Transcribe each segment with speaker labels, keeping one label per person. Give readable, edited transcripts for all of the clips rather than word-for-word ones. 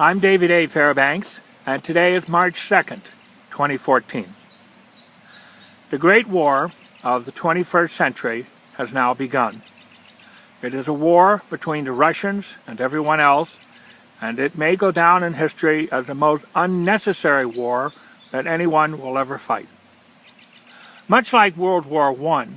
Speaker 1: I'm David A. Fairbanks, and today is March 2nd, 2014. The Great War of the 21st century has now begun. It is a war between the Russians and everyone else, and it may go down in history as the most unnecessary war that anyone will ever fight. Much like World War I,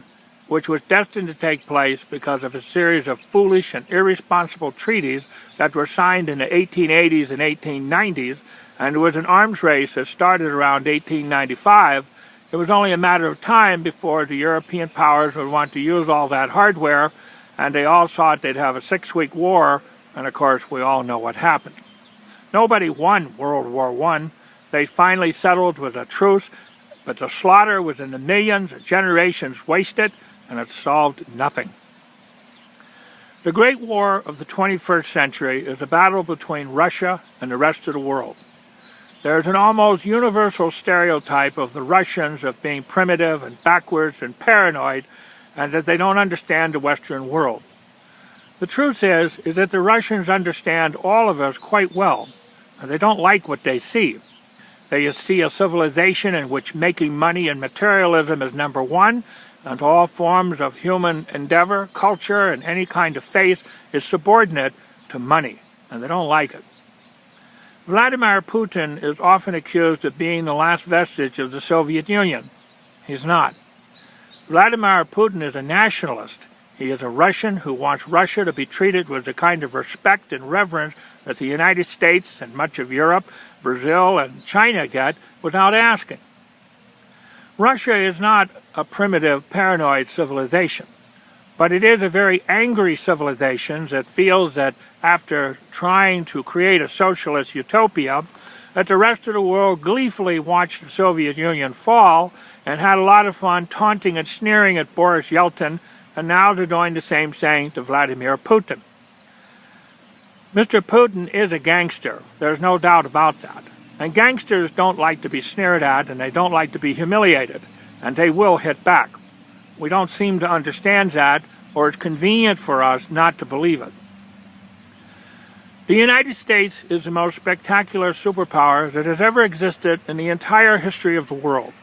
Speaker 1: which was destined to take place because of a series of foolish and irresponsible treaties that were signed in the 1880s and 1890s, and it was an arms race that started around 1895, it was only a matter of time before the European powers would want to use all that hardware, and they all thought they'd have a 6-week war, and of course we all know what happened. Nobody won World War I. They finally settled with a truce, but the slaughter was in the millions, generations wasted, and it solved nothing. The Great War of the 21st century is a battle between Russia and the rest of the world. There is an almost universal stereotype of the Russians of being primitive and backwards and paranoid, and that they don't understand the Western world. The truth is that the Russians understand all of us quite well, and they don't like what they see. They see a civilization in which making money and materialism is number one, and all forms of human endeavor, culture, and any kind of faith is subordinate to money, and they don't like it. Vladimir Putin is often accused of being the last vestige of the Soviet Union. He's not. Vladimir Putin is a nationalist. He is a Russian who wants Russia to be treated with the kind of respect and reverence that the United States and much of Europe, Brazil, and China get without asking. Russia is not a primitive, paranoid civilization, but it is a very angry civilization that feels that after trying to create a socialist utopia, that the rest of the world gleefully watched the Soviet Union fall and had a lot of fun taunting and sneering at Boris Yeltsin, and now they're doing the same thing to Vladimir Putin. Mr. Putin is a gangster. There's no doubt about that. And gangsters don't like to be sneered at, and they don't like to be humiliated, and they will hit back. We don't seem to understand that, or it's convenient for us not to believe it. The United States is the most spectacular superpower that has ever existed in the entire history of the world.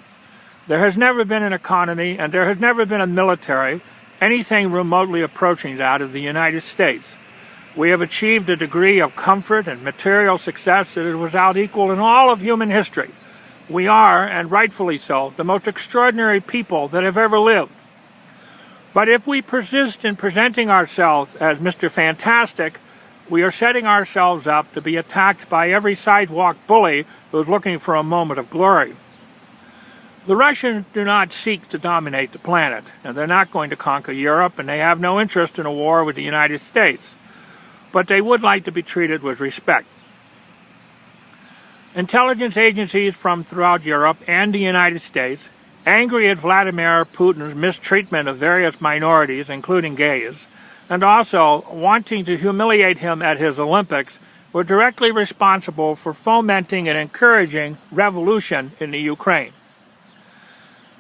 Speaker 1: There has never been an economy, and there has never been a military, anything remotely approaching that of the United States. We have achieved a degree of comfort and material success that is without equal in all of human history. We are, and rightfully so, the most extraordinary people that have ever lived. But if we persist in presenting ourselves as Mr. Fantastic, we are setting ourselves up to be attacked by every sidewalk bully who is looking for a moment of glory. The Russians do not seek to dominate the planet, and they're not going to conquer Europe, and they have no interest in a war with the United States. But they would like to be treated with respect. Intelligence agencies from throughout Europe and the United States, angry at Vladimir Putin's mistreatment of various minorities, including gays, and also wanting to humiliate him at his Olympics, were directly responsible for fomenting and encouraging revolution in the Ukraine.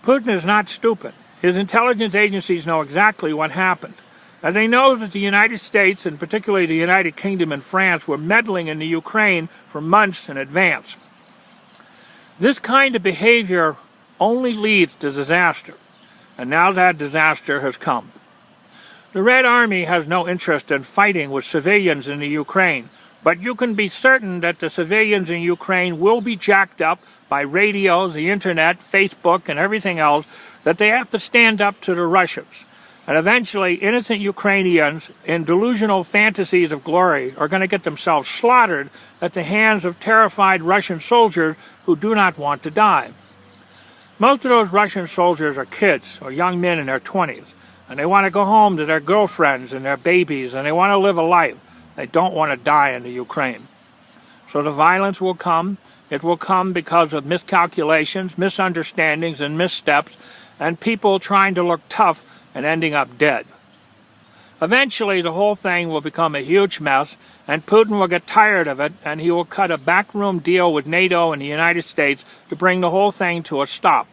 Speaker 1: Putin is not stupid. His intelligence agencies know exactly what happened. And they know that the United States, and particularly the United Kingdom and France, were meddling in the Ukraine for months in advance. This kind of behavior only leads to disaster, and now that disaster has come. The Red Army has no interest in fighting with civilians in the Ukraine, but you can be certain that the civilians in Ukraine will be jacked up by radio, the internet, Facebook, and everything else, that they have to stand up to the Russians. And eventually, innocent Ukrainians in delusional fantasies of glory are going to get themselves slaughtered at the hands of terrified Russian soldiers who do not want to die. Most of those Russian soldiers are kids or young men in their 20s, and they want to go home to their girlfriends and their babies, and they want to live a life. They don't want to die in the Ukraine. So the violence will come. It will come because of miscalculations, misunderstandings, and missteps, and people trying to look tough and ending up dead. Eventually, the whole thing will become a huge mess, and Putin will get tired of it, and he will cut a backroom deal with NATO and the United States to bring the whole thing to a stop.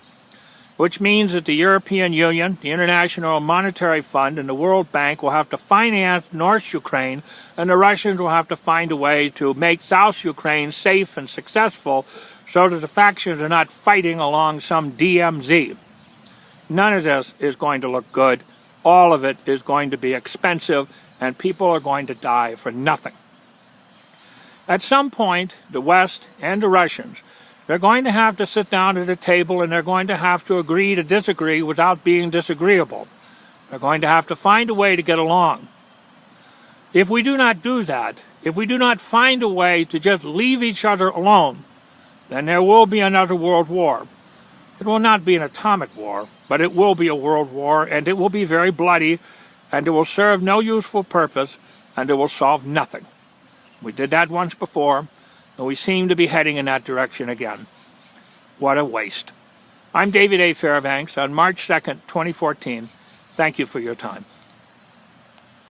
Speaker 1: which means that the European Union, the International Monetary Fund, and the World Bank will have to finance North Ukraine, and the Russians will have to find a way to make South Ukraine safe and successful so that the factions are not fighting along some DMZ. None of this is going to look good. All of it is going to be expensive, and people are going to die for nothing. At some point, the West and the Russians, they're going to have to sit down at a table, and they're going to have to agree to disagree without being disagreeable. They're going to have to find a way to get along. If we do not do that, if we do not find a way to just leave each other alone, then there will be another world war. It will not be an atomic war, but it will be a world war, and it will be very bloody, and it will serve no useful purpose, and it will solve nothing. We did that once before, and we seem to be heading in that direction again. What a waste. I'm David A. Fairbanks on March 2nd, 2014. Thank you for your time.